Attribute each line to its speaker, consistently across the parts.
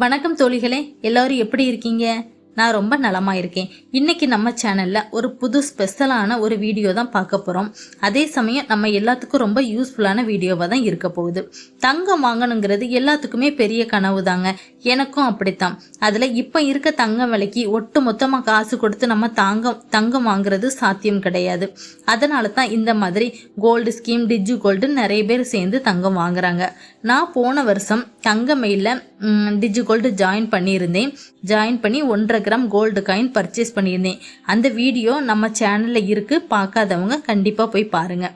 Speaker 1: வணக்கம் தோழிகளே, எல்லாரும் எப்படி இருக்கீங்க? நான் ரொம்ப நலமா இருக்கேன். இன்னைக்கு நம்ம சேனல்ல ஒரு புது ஸ்பெஷலான ஒரு வீடியோ தான் பார்க்க போறோம். அதே சமயம் நம்ம எல்லாத்துக்கும் ரொம்ப யூஸ்ஃபுல்லான வீடியோவா தான் இருக்க போகுது. தங்கம் வாங்கணுங்கிறது எல்லாத்துக்குமே பெரிய கனவு தாங்க. எனக்கும் அப்படித்தான். அதுல இப்ப இருக்க தங்கம் விலைக்கு ஒட்டு மொத்தமா காசு கொடுத்து நம்ம தங்கம் வாங்குறது சாத்தியம் கிடையாது. அதனால தான் இந்த மாதிரி கோல்டு ஸ்கீம், டிஜி கோல்டு நிறைய பேர் சேர்ந்து தங்கம் வாங்குறாங்க. நான் போன வருஷம் தங்கமயில டிஜி கோல்டு ஜாயின் பண்ணி 1.5 கிராம் கோல்டு காயின் பர்ச்சேஸ் பண்ணியிருந்தேன். அந்த வீடியோ நம்ம சேனல்ல இருக்கு, பார்க்காதவங்க கண்டிப்பா போய் பாருங்க.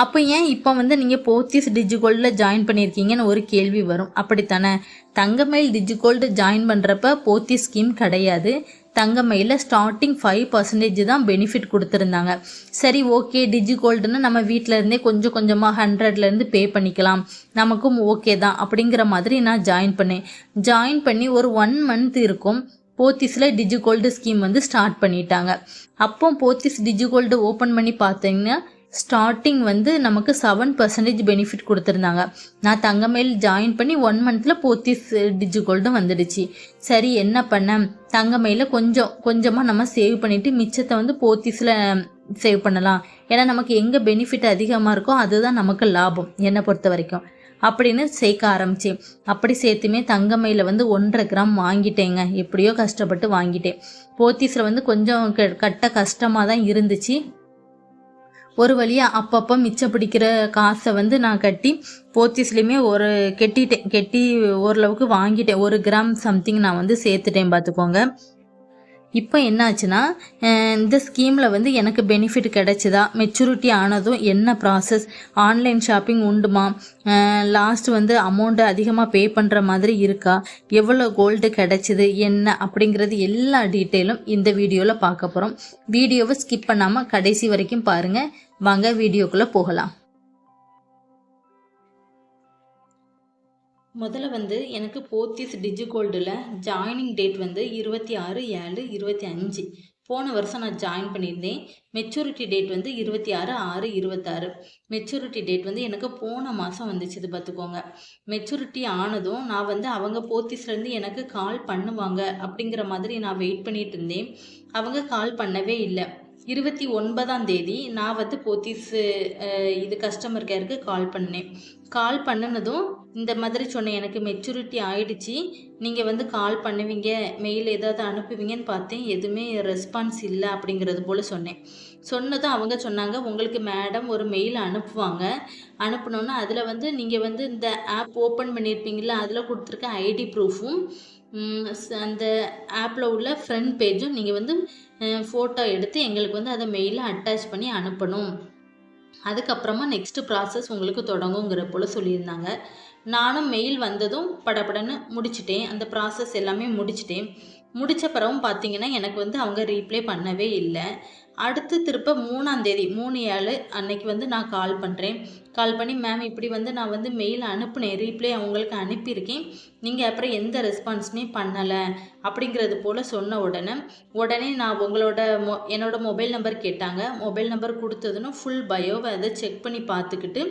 Speaker 1: அப்போ ஏன் இப்போ நீங்கள் போத்தீஸ் டிஜி கோல்டில் ஜாயின் பண்ணியிருக்கீங்கன்னு ஒரு கேள்வி வரும். அப்படித்தானே? தங்கமயில் டிஜி கோல்டு ஜாயின் பண்ணுறப்ப போத்தீஸ் ஸ்கீம் கிடையாது. தங்கமயில ஸ்டார்டிங் 5% தான் பெனிஃபிட் கொடுத்துருந்தாங்க. சரி, ஓகே, டிஜி கோல்டுன்னு நம்ம வீட்டில் இருந்தே கொஞ்சம் கொஞ்சமாக 100லேருந்து பே பண்ணிக்கலாம், நமக்கும் ஓகே தான் அப்படிங்கிற மாதிரி நான் ஜாயின் பண்ணி ஒரு 1 மந்த் இருக்கும். போத்தீஸில் டிஜி கோல்டு ஸ்கீம் ஸ்டார்ட் பண்ணிட்டாங்க. அப்போ போத்தீஸ் டிஜி கோல்டு ஓப்பன் பண்ணி பார்த்தீங்கன்னா ஸ்டார்டிங் நமக்கு 7% பெனிஃபிட் கொடுத்துருந்தாங்க. நான் தங்கமயில் ஜாயின் பண்ணி 1 மந்த்தில் போத்தீஸ் டிஜி கோல்டும் வந்துடுச்சு. சரி, என்ன பண்ண, தங்கமயில கொஞ்சமாக நம்ம சேவ் பண்ணிவிட்டு மிச்சத்தை போத்தீஸில் சேவ் பண்ணலாம். ஏன்னா நமக்கு எங்கே பெனிஃபிட் அதிகமாக இருக்கோ அதுதான் நமக்கு லாபம் என்னை பொறுத்த வரைக்கும் அப்படின்னு சேர்க்க ஆரம்பித்தேன். அப்படி சேர்த்துமே தங்கமயில 1.5 கிராம் வாங்கிட்டேங்க. எப்படியோ கஷ்டப்பட்டு வாங்கிட்டேன். போத்தீஸில் கொஞ்சம் கட்ட கஷ்டமாக தான் இருந்துச்சு. ஒரு வழியாக அப்பப்போ மிச்சம் பிடிக்கிற காசை நான் கட்டி போத்தீஸ்லேயுமே கெட்டி ஓரளவுக்கு வாங்கிட்டேன். 1 கிராம் சம்திங் நான் சேர்த்துட்டேன் பார்த்துக்கோங்க. இப்போ என்னாச்சுன்னா, இந்த ஸ்கீமில் எனக்கு பெனிஃபிட் கிடைச்சிதா, மெச்சூரிட்டி ஆனதும் என்ன ப்ராசஸ், ஆன்லைன் ஷாப்பிங் உண்டுமா, லாஸ்ட் அமௌண்ட்டு அதிகமாக பே பண்ணுற மாதிரி இருக்கா, எவ்வளோ கோல்டு கிடைச்சிது என்ன அப்படிங்கிறது எல்லா டீட்டெயிலும் இந்த வீடியோவில் பார்க்க போகிறோம். வீடியோவை ஸ்கிப் பண்ணாமல் கடைசி வரைக்கும் பாருங்கள். வாங்க வீடியோக்குள்ளே போகலாம். முதல்ல எனக்கு போத்தீஸ் டிஜி கோல்டில் ஜாயினிங் டேட் 26/7/25. போன வருஷம் நான் ஜாயின் பண்ணியிருந்தேன். Maturity date 26/6/26. மெச்சூரிட்டி டேட் எனக்கு போன மாதம் வந்துச்சு பார்த்துக்கோங்க. மெச்சூரிட்டி ஆனதும் நான் அவங்க போத்தீஸ்லேருந்து எனக்கு கால் பண்ணுவாங்க அப்படிங்கிற மாதிரி நான் வெயிட் பண்ணிட்டு இருந்தேன். அவங்க கால் பண்ணவே இல்லை. 29ஆம் தேதி நான் போத்தீஸ் இது கஸ்டமர் கேருக்கு கால் பண்ணினதும் இந்த மாதிரி சொன்னேன், எனக்கு மெச்சூரிட்டி ஆயிடுச்சு, நீங்கள் கால் பண்ணுவீங்க, மெயில் ஏதாவது அனுப்புவீங்கன்னு பார்த்தேன், எதுவுமே ரெஸ்பான்ஸ் இல்லை அப்படிங்கிறது போல் சொன்னதும் அவங்க சொன்னாங்க, உங்களுக்கு மேடம் ஒரு மெயில் அனுப்புவாங்க, அனுப்பினோன்னா அதில் நீங்கள் இந்த ஆப் ஓப்பன் பண்ணியிருப்பீங்களா, அதில் கொடுத்துருக்க ஐடி ப்ரூஃபும் அந்த ஆப்பில் உள்ள ஃப்ரண்ட் பேஜும் நீங்கள் ஃபோட்டோ எடுத்து எங்களுக்கு அதை மெயிலில் அட்டாச் பண்ணி அனுப்பணும். அதுக்கப்புறமா நெக்ஸ்ட்டு ப்ராசஸ் உங்களுக்கு தொடங்குங்கிற போல் சொல்லியிருந்தாங்க. நானும் மெயில் வந்ததும் படபடன்னு முடிச்சிட்டேன். அந்த ப்ராசஸ் எல்லாமே முடித்த பிறகும் பார்த்தீங்கன்னா எனக்கு அவங்க ரீப்ளை பண்ணவே இல்லை. அடுத்து திருப்ப 3ஆம் தேதி 3/7 அன்னைக்கு நான் கால் பண்ணி மேம் இப்படி நான் மெயில் அனுப்புனேன், ரீப்ளை அவங்களுக்கு அனுப்பியிருக்கேன், நீங்கள் அப்புறம் எந்த ரெஸ்பான்ஸுமே பண்ணலை அப்படிங்கிறது போல் சொன்ன உடனே நான் என்னோட மொபைல் நம்பர் கேட்டாங்க. மொபைல் நம்பர் கொடுத்ததுன்னு ஃபுல் பயோவை அதை செக் பண்ணி பார்த்துக்கிட்டு,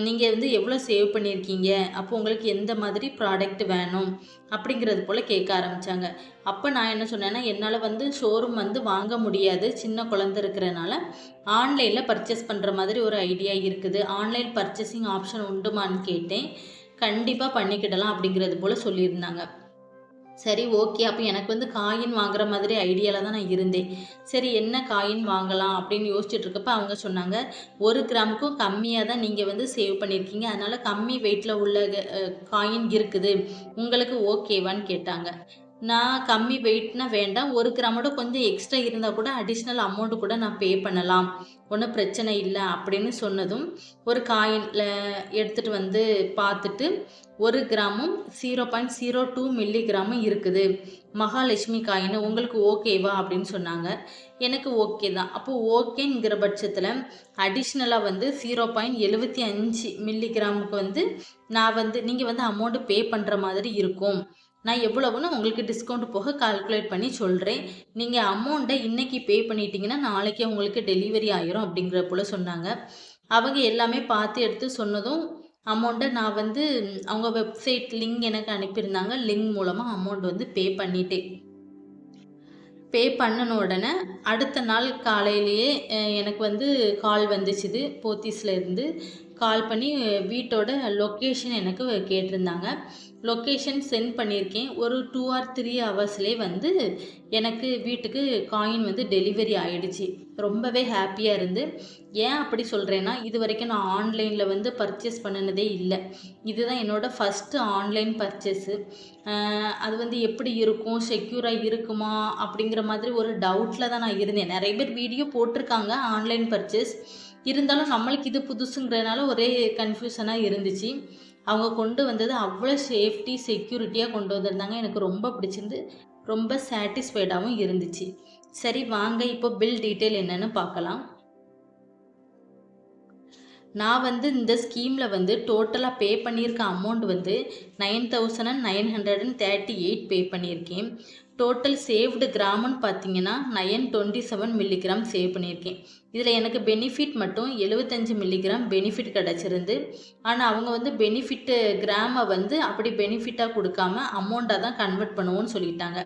Speaker 1: நீங்கள் எவ்வளோ சேவ் பண்ணியிருக்கீங்க, அப்போ உங்களுக்கு எந்த மாதிரி ப்ராடக்ட் வேணும் அப்படிங்கிறது போல் கேட்க ஆரம்பித்தாங்க. அப்போ நான் என்ன சொன்னேன்னா, என்னால் ஷோரூம் வாங்க முடியாது, சின்ன குழந்தை இருக்கிறனால ஆன்லைனில் பர்ச்சேஸ் பண்ணுற மாதிரி ஒரு ஐடியா இருக்குது, ஆன்லைன் பர்ச்சேசிங் ஆப்ஷன் உண்டுமான்னு கேட்டேன். கண்டிப்பாக பண்ணிக்கிடலாம் அப்படிங்கிறது போல் சொல்லியிருந்தாங்க. சரி, ஓகே. அப்போ எனக்கு காயின் வாங்குற மாதிரி ஐடியாவில் தான் நான் இருந்தேன். சரி, என்ன காயின் வாங்கலாம் அப்படின்னு யோசிச்சுட்டு இருக்கப்போ அவங்க சொன்னாங்க, 1 கிராமுக்கும் கம்மியாக தான் நீங்கள் சேவ் பண்ணியிருக்கீங்க, அதனால் கம்மி வெயிட்டில் உள்ள காயின் இருக்குது, உங்களுக்கு ஓகேவான்னு கேட்டாங்க. நான் கம்மி வெயிட்னா வேண்டாம், 1 கிராமோட கொஞ்சம் எக்ஸ்ட்ரா இருந்தால் கூட அடிஷ்னல் அமௌண்ட்டு கூட நான் பே பண்ணலாம், ஒன்றும் பிரச்சனை இல்லை அப்படின்னு சொன்னதும் ஒரு காயினில் எடுத்துகிட்டு பார்த்துட்டு 1 கிராமும் 0.02 மில்லிகிராமும் இருக்குது, மகாலட்சுமி காயின், உங்களுக்கு ஓகேவா அப்படின்னு சொன்னாங்க. எனக்கு ஓகே தான். அப்போது ஓகேங்கிற பட்சத்தில் அடிஷ்னலாக 0.75 மில்லிகிராமுக்கு நான் நீங்கள் அமௌண்ட்டு பே பண்ணுற மாதிரி இருக்கும். நான் எவ்வளவுன்னு உங்களுக்கு டிஸ்கவுண்ட் போக கால்குலேட் பண்ணி சொல்கிறேன், நீங்கள் அமௌண்ட்டை இன்றைக்கி பே பண்ணிட்டீங்கன்னா நாளைக்கே உங்களுக்கு டெலிவரி ஆயிரும் அப்படிங்கிற போல் சொன்னாங்க. அவங்க எல்லாமே பார்த்து எடுத்து சொன்னதும் அமௌண்ட்டை நான் வந்து அவங்க வெப்சைட் லிங்க் எனக்கு அனுப்பியிருந்தாங்க. லிங்க் மூலமாக அமௌண்ட் வந்து பே பண்ணிட்டேன். பே பண்ணின உடனே அடுத்த நாள் காலையிலேயே எனக்கு வந்து கால் வந்துச்சுது போத்தீஸ்லேருந்து. கால் பண்ணி வீட்டோட லொக்கேஷன் எனக்கு கேட்டிருந்தாங்க. லொக்கேஷன் சென்ட் பண்ணியிருக்கேன். ஒரு 2 ஆர் 3 ஹவர்ஸ்லேயே வந்து எனக்கு வீட்டுக்கு காயின் வந்து டெலிவரி ஆகிடுச்சு. ரொம்பவே ஹாப்பியாக இருந்து. ஏன் அப்படி சொல்கிறேன்னா, இது வரைக்கும் நான் ஆன்லைனில் வந்து பர்ச்சேஸ் பண்ணினதே இல்லை. இதுதான் என்னோடய ஃபஸ்ட்டு ஆன்லைன் பர்ச்சேஸு. அது வந்து எப்படி இருக்கும், செக்யூராக இருக்குமா அப்படிங்கிற மாதிரி ஒரு டவுட்டில் தான் நான் இருந்தேன். நிறைய பேர் வீடியோ போட்டிருக்காங்க ஆன்லைன் பர்ச்சேஸ். இருந்தாலும் நம்மளுக்கு இது புதுசுங்கிறதுனால ஒரே கன்ஃபியூஷனாக இருந்துச்சு. அவங்க கொண்டு வந்தது அவ்வளோ சேஃப்டி செக்யூரிட்டியாக கொண்டு வந்திருந்தாங்க. எனக்கு ரொம்ப பிடிச்சிருந்து, ரொம்ப சாட்டிஸ்ஃபைடாகவும் இருந்துச்சு. சரி வாங்க இப்போ பில் டீட்டெயில் என்னென்னு பார்க்கலாம். நான் வந்து இந்த ஸ்கீமில் வந்து டோட்டலாக பே பண்ணியிருக்க அமௌண்ட் வந்து 9,938 பே பண்ணியிருக்கேன். டோட்டல் சேவ்டு கிராம்னு பார்த்தீங்கன்னா 927 மில்லிகிராம் சேவ் பண்ணியிருக்கேன். இதில் எனக்கு பெனிஃபிட் மட்டும் 75 மில்லிகிராம் பெனிஃபிட் கிடச்சிருந்து. ஆனால் அவங்க வந்து பெனிஃபிட்டு கிராமை வந்து அப்படி பெனிஃபிட்டாக கொடுக்காம அமௌண்ட்டாக தான் கன்வெர்ட் பண்ணுவோன்னு சொல்லிட்டாங்க.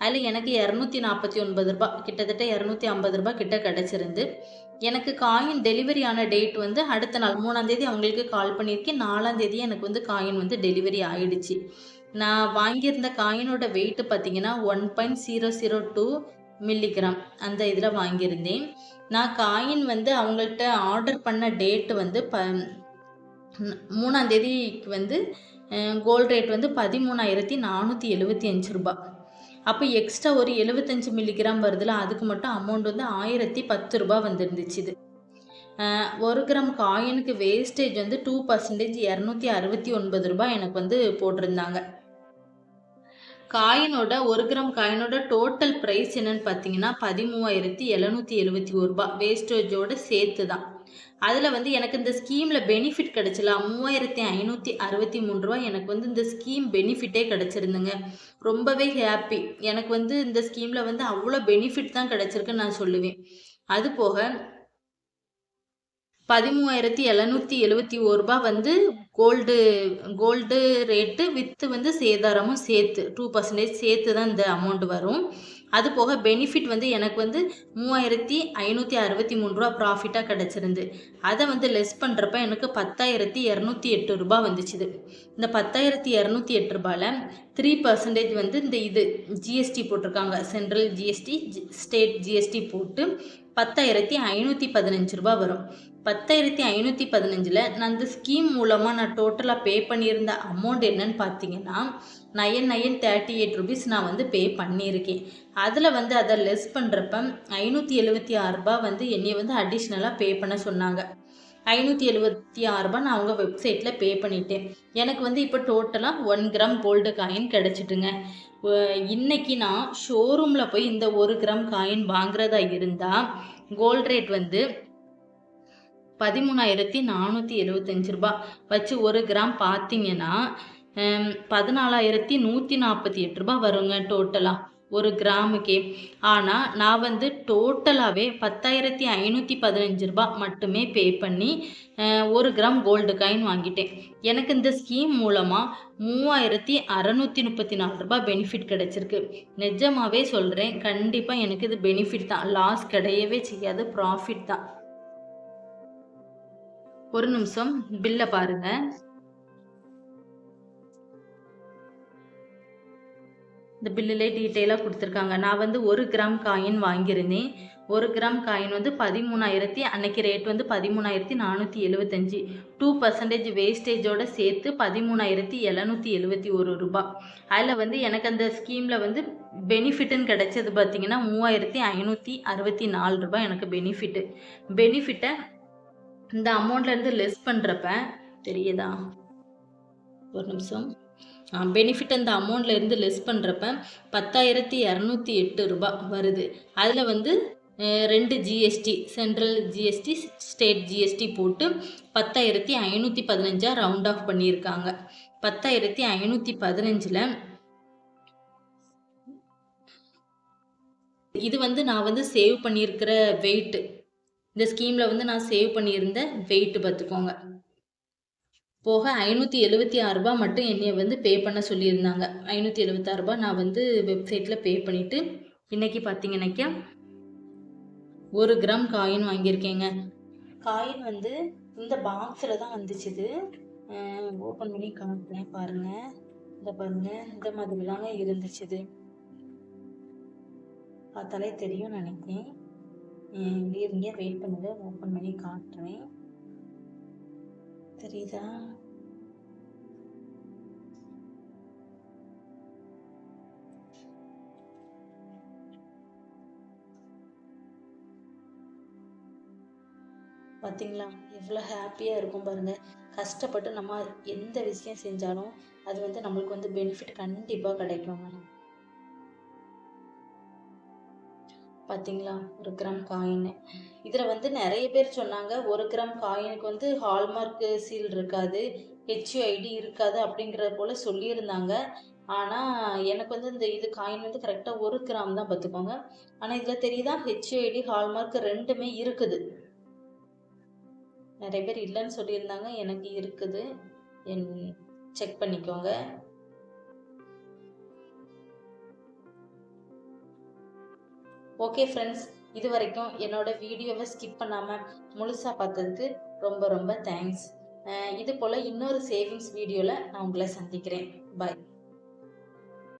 Speaker 1: அதில் எனக்கு 249 ரூபா, கிட்டத்தட்ட 250 ரூபா கிட்ட கிடச்சிருந்து. எனக்கு காயின் டெலிவரி ஆன டேட் வந்து அடுத்த நாள் 3ஆம் தேதி அவங்களுக்கு கால் பண்ணியிருக்கேன். 4ஆம் தேதி எனக்கு வந்து காயின் வந்து டெலிவரி ஆகிடுச்சு. நான் வாங்கியிருந்த காயினோட வெயிட்டு பார்த்தீங்கன்னா 1.002 மில்லிகிராம் அந்த இதில் வாங்கியிருந்தேன். நான் காயின் வந்து அவங்கள்ட்ட ஆர்டர் பண்ண டேட்டு வந்து 3ஆம் தேதிக்கு வந்து கோல்டு ரேட் வந்து 13,475 ரூபா. அப்போ எக்ஸ்ட்ரா ஒரு 75 மில்லிகிராம் வருதுல, அதுக்கு மட்டும் அமௌண்ட் வந்து 1,010 ரூபா வந்துருந்துச்சு. இது 1 கிராம் காயினுக்கு வேஸ்டேஜ் வந்து 2% 269 ரூபா எனக்கு வந்து போட்டிருந்தாங்க. காயினோட 1 கிராம் காயினோட டோட்டல் ப்ரைஸ் என்னன்னு பார்த்தீங்கன்னா 13,771 ரூபா வேஸ்டேஜோடு சேர்த்து தான். அதில் வந்து எனக்கு இந்த ஸ்கீமில் பெனிஃபிட் கிடச்சில 3,563 ரூபா எனக்கு வந்து இந்த ஸ்கீம் பெனிஃபிட்டே கிடச்சிருந்துங்க. ரொம்பவே ஹாப்பி. எனக்கு வந்து இந்த ஸ்கீமில் வந்து அவ்வளோ பெனிஃபிட் தான் கிடச்சிருக்குன்னு நான் சொல்லுவேன். அது போக 13,771 ரூபா வந்து கோல்டு ரேட்டு வித்து வந்து சேதாரமும் சேர்த்து 2% சேர்த்து தான் இந்த அமௌண்ட் வரும். அது போக பெனிஃபிட் வந்து எனக்கு வந்து 3,563 ரூபா ப்ராஃபிட்டாக கிடச்சிருந்து. அதை வந்து லெஸ் பண்ணுறப்ப எனக்கு 10,208 ரூபா வந்துச்சுது. இந்த 10,208 ரூபாயில் 3% வந்து இந்த ஜிஎஸ்டி போட்டிருக்காங்க. சென்ட்ரல் ஜிஎஸ்டி, ஸ்டேட் ஜிஎஸ்டி போட்டு 10,515 ரூபா வரும். 10,515ல் நான் இந்த ஸ்கீம் மூலமாக நான் டோட்டலாக பே பண்ணியிருந்த அமௌண்ட் என்னன்னு பார்த்தீங்கன்னா 9,938 ருபீஸ் நான் வந்து பே பண்ணியிருக்கேன். அதில் வந்து அதை லெஸ் பண்ணுறப்ப 576 ரூபா வந்து என்னை வந்து அடிஷ்னலாக பே பண்ண சொன்னாங்க. 576 ரூபா நான் அவங்க வெப்சைட்டில் பே பண்ணிட்டேன். எனக்கு வந்து இப்போ டோட்டலாக 1 கிராம் கோல்டு காயின் கிடச்சிட்டுங்க. இன்றைக்கி நான் ஷோரூமில் போய் இந்த 1 கிராம் காயின் வாங்குறதா இருந்தால் கோல்டு ரேட் வந்து 13,475 ரூபா வச்சு 1 கிராம் பார்த்தீங்கன்னா 14,148 ரூபா வருங்க டோட்டலாக 1 கிராமுக்கே. ஆனால் நான் வந்து டோட்டலாகவே 10,515 ரூபா மட்டுமே பே பண்ணி 1 கிராம் கோல்டு காயின் வாங்கிட்டேன். எனக்கு இந்த ஸ்கீம் மூலமாக 3,634 ரூபா பெனிஃபிட் கிடச்சிருக்கு. நிஜமாகவே சொல்கிறேன், கண்டிப்பாக எனக்கு இது பெனிஃபிட் தான், லாஸ் கிடையவே செய்யாது, ப்ராஃபிட் தான். ஒரு நிமிஷம் பில்லை பாருங்க. இந்த பில்லிலே டீட்டெயிலாக கொடுத்துருக்காங்க. நான் வந்து 1 கிராம் காயின் வாங்கியிருந்தேன். 1 கிராம் காயின் வந்து 13,000, அன்னைக்கு ரேட் வந்து 13,475. 2% வேஸ்டேஜோடு சேர்த்து 13,771 ரூபா. அதில் வந்து எனக்கு அந்த ஸ்கீமில் வந்து பெனிஃபிட்டுன்னு கிடச்சது பார்த்திங்கன்னா 3,564 ரூபா எனக்கு பெனிஃபிட்டை இந்த அமௌண்ட்லேருந்து லெஸ் பண்ணுறப்ப தெரியுதா, ஒரு நிமிஷம், பெனிஃபிட் அந்த அமௌண்ட்லேருந்து லெஸ் பண்ணுறப்ப 10,208 ரூபா வருது. அதில் வந்து 2 GST, central GST, state GST போட்டு 10,515 ரவுண்ட் ஆஃப் பண்ணியிருக்காங்க. 10,515ல் இது வந்து நான் வந்து சேவ் பண்ணியிருக்கிற வெயிட்டு, இந்த ஸ்கீமில் வந்து நான் சேவ் பண்ணியிருந்த வெயிட்டு பார்த்துக்கோங்க. போக ரூ. 576 மட்டும் என்னைய வந்து பே பண்ண சொல்லியிருந்தாங்க. ரூ. 576 நான் வந்து வெப்சைட்டில் பே பண்ணிவிட்டு இன்றைக்கி பார்த்தீங்கன்னாக்கா 1 கிராம் காயின் வாங்கியிருக்கேங்க. காயின் வந்து இந்த பாக்ஸில் தான் வந்துச்சு. இது ஓப்பன் பண்ணி காட்டுறேன் பாருங்கள். இந்த பாருங்கள், இந்த மாதிரி தாங்க இருந்துச்சு. இது பார்த்தாலே தெரியும் நினைக்கிறேன். இருங்க, வெயிட் பண்ணுங்க, ஓப்பன் பண்ணி காட்டுறேன். தெரியுதா? பார்த்தீங்களா எவ்வளோ ஹாப்பியாக இருக்கும் பாருங்கள். கஷ்டப்பட்டு நம்ம எந்த விஷயம் செஞ்சாலும் அது வந்து நம்மளுக்கு வந்து பெனிஃபிட் கண்டிப்பாக கிடைக்குங்க. பார்த்தீங்களா 1 கிராம் காயின். இதில் வந்து நிறைய பேர் சொன்னாங்க 1 கிராம் காயினுக்கு வந்து ஹால்மார்க் சீல் இருக்காது, ஹெச்யூஐடி இருக்காது அப்படிங்கிற போல் சொல்லியிருந்தாங்க. ஆனால் எனக்கு வந்து இது காயின் வந்து கரெக்டாக 1 கிராம் தான் பார்த்துக்கோங்க. ஆனால் இதில் தெரியுதா ஹெச்யூஐடி ஹால்மார்க் ரெண்டுமே இருக்குது. நிறைய பேர் இல்லைன்னு சொல்லியிருந்தாங்க, எனக்கு இருக்குது. செக் பண்ணிக்கோங்க. ஓகே ஃப்ரெண்ட்ஸ், இது வரைக்கும் என்னோட வீடியோவை ஸ்கிப் பண்ணாமல் முழுசாக பார்த்ததுக்கு ரொம்ப ரொம்ப தேங்க்ஸ். இது போல் இன்னொரு சேவிங்ஸ் வீடியோவில் நான் உங்களை சந்திக்கிறேன். பாய்.